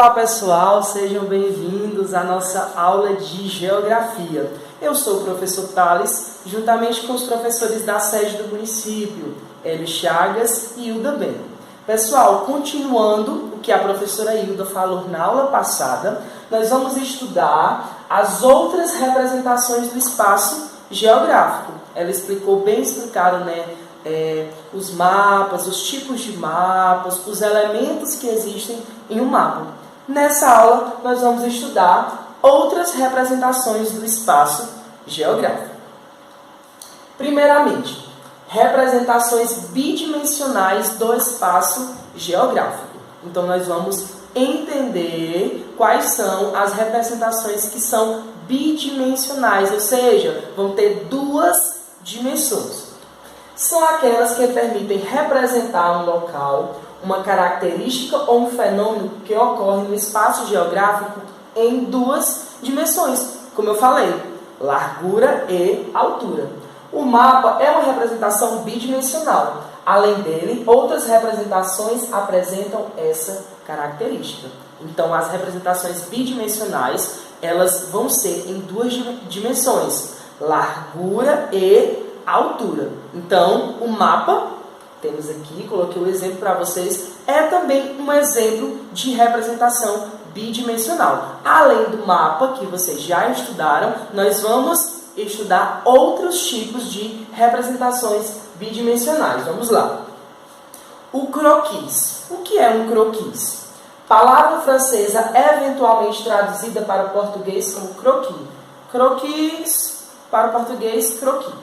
Olá pessoal, sejam bem-vindos à nossa aula de Geografia. Eu sou o professor Thales, juntamente com os professores da sede do município, Hélio Chagas e Hilda Bem. Pessoal, continuando o que a professora Hilda falou na aula passada, nós vamos estudar as outras representações do espaço geográfico. Ela explicou bem explicado, os mapas, os tipos de mapas, os elementos que existem em um mapa. Nessa aula, nós vamos estudar outras representações do espaço geográfico. Primeiramente, representações bidimensionais do espaço geográfico. Então, nós vamos entender quais são as representações que são bidimensionais, ou seja, vão ter duas dimensões. São aquelas que permitem representar um local, uma característica ou um fenômeno que ocorre no espaço geográfico em duas dimensões, como eu falei, largura e altura. O mapa é uma representação bidimensional. Além dele, outras representações apresentam essa característica. Então, as representações bidimensionais, elas vão ser em duas dimensões, largura e altura. Então, o mapa, temos aqui, coloquei o exemplo para vocês, é também um exemplo de representação bidimensional. Além do mapa, que vocês já estudaram, nós vamos estudar outros tipos de representações bidimensionais. Vamos lá. O croquis. O que é um croquis? Palavra francesa eventualmente traduzida para o português como croquis. Croquis, para o português, croquis.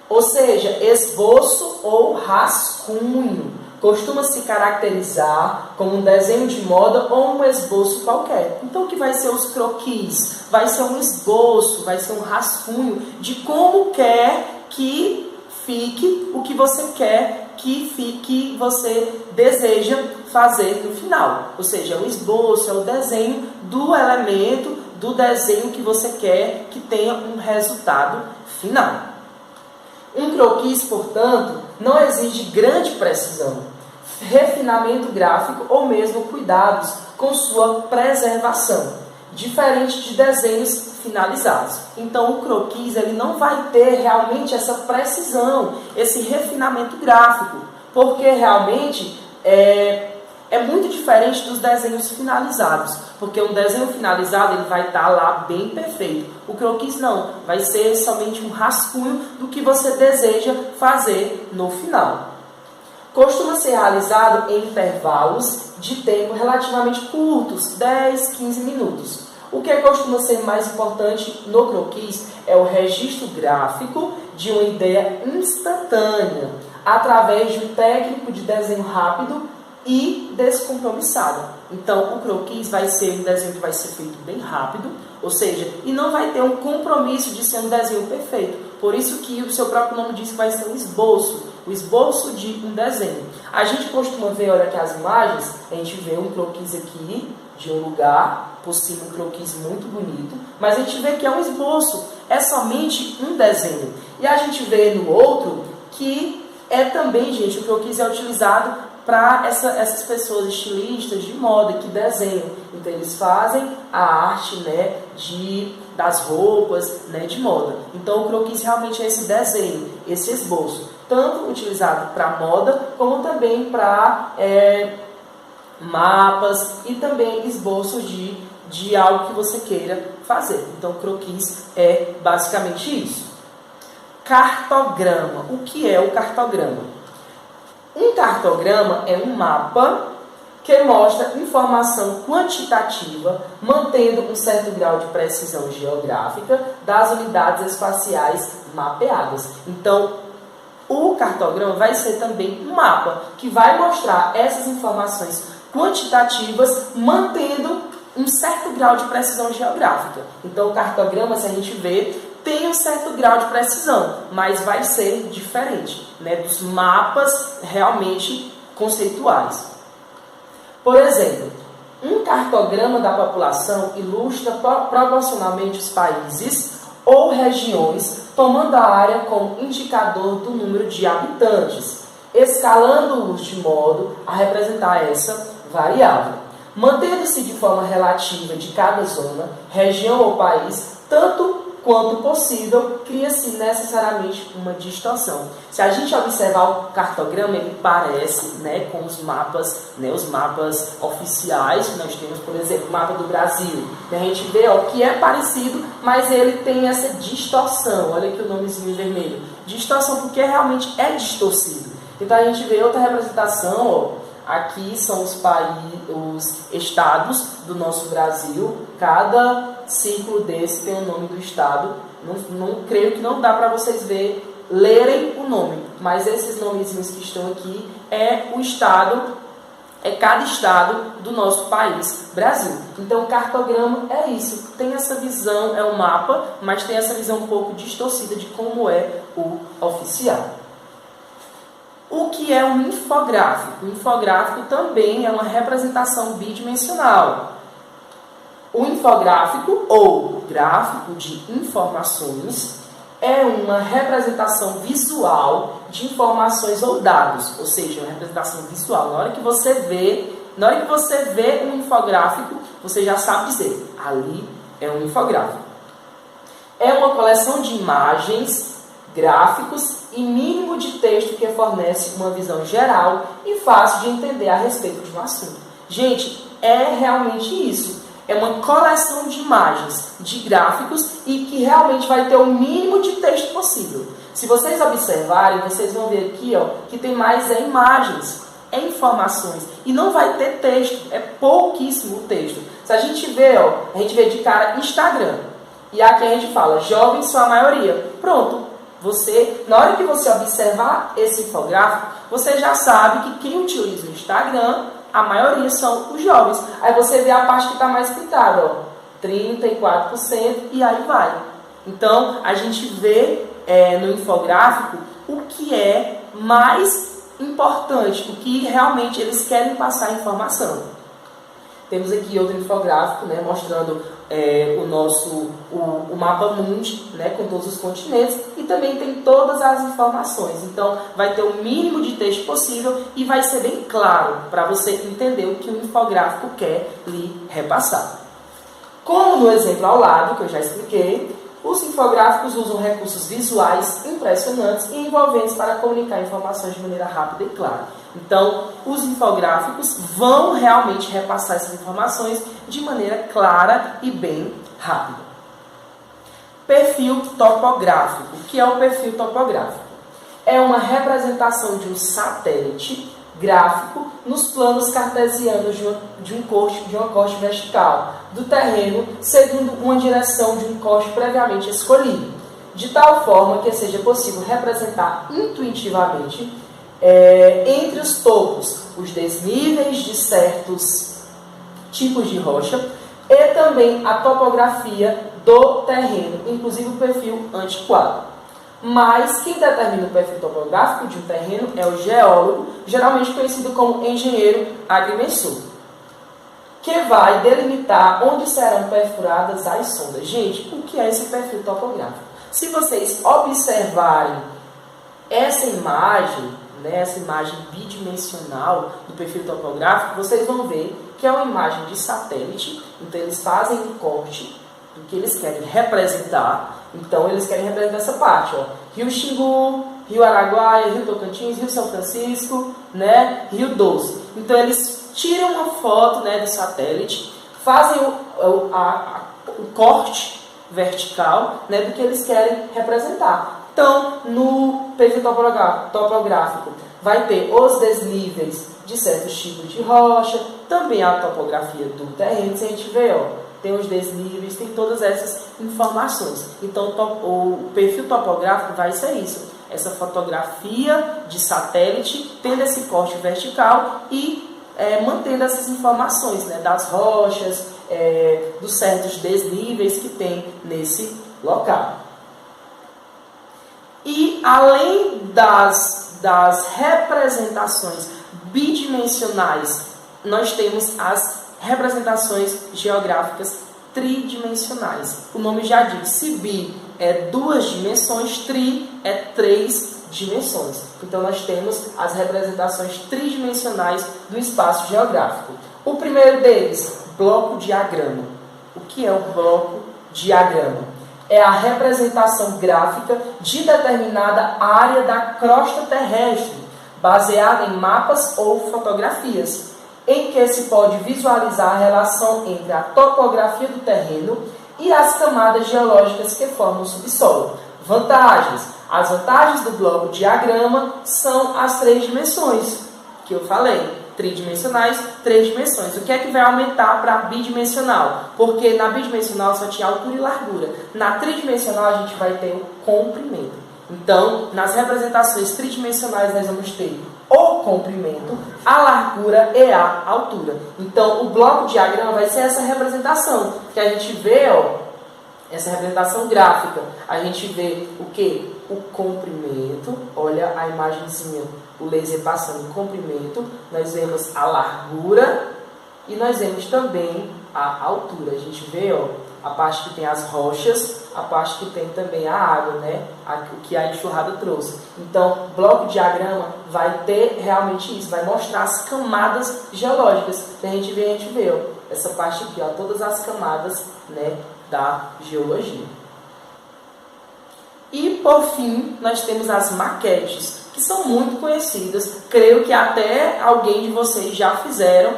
Ou seja, esboço ou rascunho. Costuma se caracterizar como um desenho de moda ou um esboço qualquer. Então, o que vai ser os croquis? Vai ser um esboço, vai ser um rascunho de como quer que fique o que você quer que fique, que você deseja fazer no final. Ou seja, o esboço é o desenho do elemento, do desenho que você quer que tenha um resultado final. Um croquis, portanto, não exige grande precisão, refinamento gráfico ou mesmo cuidados com sua preservação, diferente de desenhos finalizados. Então, o croquis ele não vai ter realmente essa precisão, esse refinamento gráfico, porque realmente é muito diferente dos desenhos finalizados, porque um desenho finalizado ele vai estar lá bem perfeito. O croquis não, vai ser somente um rascunho do que você deseja fazer no final. Costuma ser realizado em intervalos de tempo relativamente curtos, 10, 15 minutos. O que costuma ser mais importante no croquis é o registro gráfico de uma ideia instantânea, através de um técnico de desenho rápido e descompromissado. Então, o croquis vai ser um desenho que vai ser feito bem rápido, ou seja, e não vai ter um compromisso de ser um desenho perfeito. Por isso que o seu próprio nome diz que vai ser um esboço, o esboço de um desenho. A gente costuma ver, olha aqui as imagens, a gente vê um croquis aqui de um lugar, por cima um croquis muito bonito, mas a gente vê que é um esboço, é somente um desenho. E a gente vê no outro que é também, gente, o croquis é utilizado para essas pessoas estilistas de moda que desenham. Então, eles fazem a arte das roupas de moda. Então, o croquis realmente é esse desenho, esse esboço, tanto utilizado para moda, como também para mapas e também esboços de algo que você queira fazer. Então, o croquis é basicamente isso. Cartograma. O que é o cartograma? Um cartograma é um mapa que mostra informação quantitativa, mantendo um certo grau de precisão geográfica das unidades espaciais mapeadas. Então, o cartograma vai ser também um mapa que vai mostrar essas informações quantitativas, mantendo um certo grau de precisão geográfica. Então, o cartograma, se a gente vê, tem um certo grau de precisão, mas vai ser diferente dos mapas realmente conceituais. Por exemplo, um cartograma da população ilustra proporcionalmente os países ou regiões, tomando a área como indicador do número de habitantes, escalando-os de modo a representar essa variável. Mantendo-se de forma relativa de cada zona, região ou país, tanto quanto possível, cria-se necessariamente uma distorção. Se a gente observar o cartograma, ele parece, né, com os mapas oficiais que nós temos, por exemplo, o mapa do Brasil. A gente vê, ó, que é parecido, mas ele tem essa distorção. Olha aqui o nomezinho em vermelho. Distorção porque realmente é distorcido. Então a gente vê outra representação, ó. Aqui são os estados do nosso Brasil. Cada círculo desse tem o nome do estado. Não creio que não dá para vocês lerem o nome, mas esses nomezinhos que estão aqui é o estado, é cada estado do nosso país, Brasil. Então o cartograma é isso, tem essa visão, é um mapa, mas tem essa visão um pouco distorcida de como é o oficial. O que é um infográfico? O infográfico também é uma representação bidimensional. O infográfico, ou gráfico de informações, é uma representação visual de informações ou dados, ou seja, uma representação visual. Na hora que você vê um infográfico, você já sabe dizer, ali é um infográfico. É uma coleção de imagens, gráficos e mínimo de texto que fornece uma visão geral e fácil de entender a respeito de um assunto. Gente, é realmente isso. É uma coleção de imagens, de gráficos e que realmente vai ter o mínimo de texto possível. Se vocês observarem, vocês vão ver aqui, ó, que tem mais imagens, informações e não vai ter texto, é pouquíssimo o texto. Se a gente vê, ó, a gente vê de cara Instagram e aqui a gente fala jovens são a maioria. Pronto. Na hora que você observar esse infográfico, você já sabe que quem utiliza o Instagram, a maioria são os jovens. Aí você vê a parte que está mais pintada, ó, 34% e aí vai. Então, a gente vê no infográfico o que é mais importante, o que realmente eles querem passar a informação. Temos aqui outro infográfico, né, mostrando o mapa mundi, né, com todos os continentes e também tem todas as informações. Então, vai ter o mínimo de texto possível e vai ser bem claro para você entender o que o infográfico quer lhe repassar. Como no exemplo ao lado, que eu já expliquei, os infográficos usam recursos visuais impressionantes e envolventes para comunicar informações de maneira rápida e clara. Então, os infográficos vão realmente repassar essas informações de maneira clara e bem rápida. Perfil topográfico. O que é o perfil topográfico? É uma representação de um satélite gráfico nos planos cartesianos de uma corte vertical do terreno, segundo uma direção de um corte previamente escolhido, de tal forma que seja possível representar intuitivamente entre os topos os desníveis de certos tipos de rocha e também a topografia do terreno, inclusive o perfil antiquado. Mas quem determina o perfil topográfico de um terreno é o geólogo, geralmente conhecido como engenheiro agrimensor, que vai delimitar onde serão perfuradas as sondas. Gente, o que é esse perfil topográfico? Se vocês observarem essa imagem, né, essa imagem bidimensional do perfil topográfico, vocês vão ver que é uma imagem de satélite. Então eles fazem um corte do que eles querem representar. Então eles querem representar essa parte, ó. Rio Xingu, Rio Araguaia, Rio Tocantins, Rio São Francisco, né, Rio Doce. Então eles tiram uma foto, né, do satélite, fazem o corte vertical, né, do que eles querem representar. Então, no perfil topográfico vai ter os desníveis de certos tipos de rocha, também a topografia do terreno. Se a gente vê, ó, tem os desníveis, tem todas essas informações. Então, o perfil topográfico vai ser isso. Essa fotografia de satélite, tendo esse corte vertical e mantendo essas informações, né, das rochas, dos certos desníveis que tem nesse local. E além das representações bidimensionais, nós temos as representações geográficas tridimensionais. O nome já diz, se bi é 2 dimensões, tri é 3 dimensões. Então nós temos as representações tridimensionais do espaço geográfico. O primeiro deles, bloco diagrama. O que é o bloco diagrama? É a representação gráfica de determinada área da crosta terrestre, baseada em mapas ou fotografias, em que se pode visualizar a relação entre a topografia do terreno e as camadas geológicas que formam o subsolo. Vantagens. As vantagens do bloco diagrama são as 3 dimensões que eu falei. Tridimensionais, 3 dimensões. O que é que vai aumentar para bidimensional? Porque na bidimensional só tinha altura e largura. Na tridimensional a gente vai ter o comprimento. Então, nas representações tridimensionais nós vamos ter o comprimento, a largura e a altura. Então, o bloco diagrama vai ser essa representação que a gente vê, ó, essa representação gráfica. A gente vê o que? O comprimento. Olha a imagenzinha, o laser passando o comprimento. Nós vemos a largura e nós vemos também a altura. A gente vê, ó, a parte que tem as rochas, a parte que tem também a água, né? O que a enxurrada trouxe. Então, bloco diagrama vai ter realmente isso, vai mostrar as camadas geológicas. A gente vê, ó, essa parte aqui, ó, todas as camadas, né, da geologia. E, por fim, nós temos as maquetes, que são muito conhecidas. Creio que até alguém de vocês já fizeram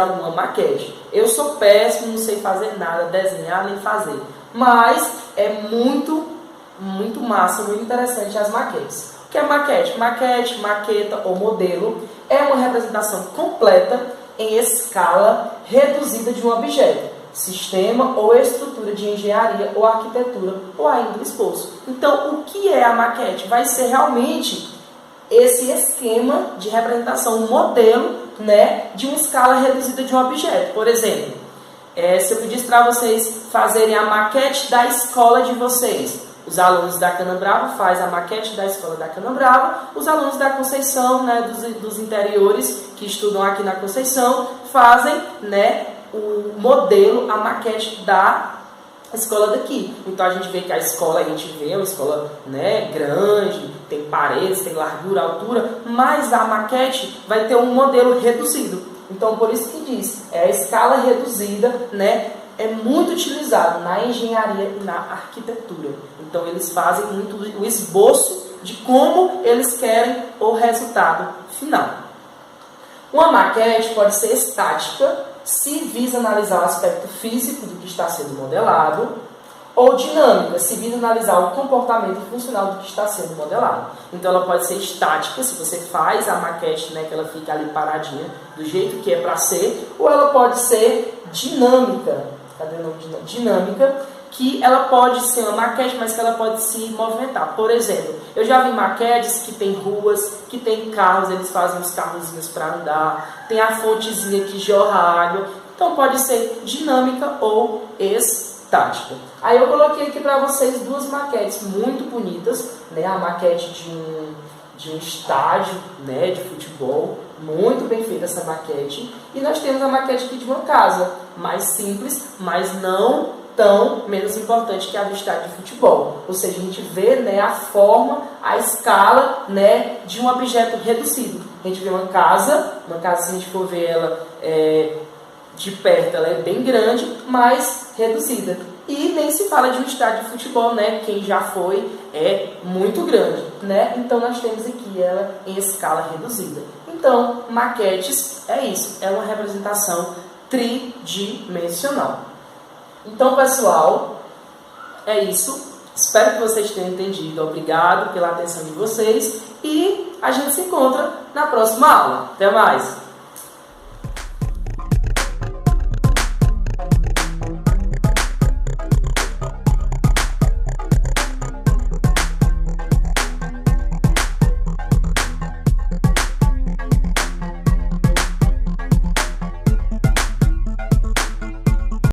alguma maquete. Eu sou péssimo, não sei fazer nada, desenhar nem fazer. Mas é muito massa, muito interessante as maquetes. O que é maquete? Maquete, maqueta ou modelo é uma representação completa em escala reduzida de um objeto, sistema ou estrutura de engenharia ou arquitetura ou ainda esboço. Então, o que é a maquete? Vai ser realmente esse esquema de representação, um modelo, né, de uma escala reduzida de um objeto. Por exemplo, se eu pedisse para vocês fazerem a maquete da escola de vocês, os alunos da Canabrava fazem a maquete da escola da Canabrava, os alunos da Conceição, né, dos interiores que estudam aqui na Conceição, fazem, né, o modelo, a maquete da escola daqui. Então a gente vê que a escola, a gente vê uma escola, né, grande, tem paredes, tem largura, altura, mas a maquete vai ter um modelo reduzido. Então por isso que diz, é a escala reduzida, né, é muito utilizado na engenharia e na arquitetura. Então eles fazem muito o esboço de como eles querem o resultado final. Uma maquete pode ser estática, se visa analisar o aspecto físico do que está sendo modelado, ou dinâmica, se visa analisar o comportamento funcional do que está sendo modelado. Então ela pode ser estática, se você faz a maquete, né, que ela fica ali paradinha, do jeito que é para ser, ou ela pode ser dinâmica, cadê o nome? Dinâmica, que ela pode ser uma maquete, mas que ela pode se movimentar. Por exemplo, eu já vi maquetes que tem ruas, que tem carros, eles fazem os carrozinhos para andar, tem a fontezinha que jorra água, então pode ser dinâmica ou estática. Aí eu coloquei aqui para vocês 2 maquetes muito bonitas, né? A maquete de um estádio, né, de futebol, muito bem feita essa maquete, e nós temos a maquete aqui de uma casa, mais simples, mas não tão menos importante que a do estádio de futebol. Ou seja, a gente vê, né, a forma, a escala, né, de um objeto reduzido. A gente vê uma casa, se a gente for ver ela de perto, ela é bem grande, mas reduzida. E nem se fala de um estádio de futebol, né? Quem já foi é muito grande, né? Então nós temos aqui ela em escala reduzida. Então, maquetes é isso, é uma representação tridimensional. Então, pessoal, é isso. Espero que vocês tenham entendido. Obrigado pela atenção de vocês e a gente se encontra na próxima aula. Até mais!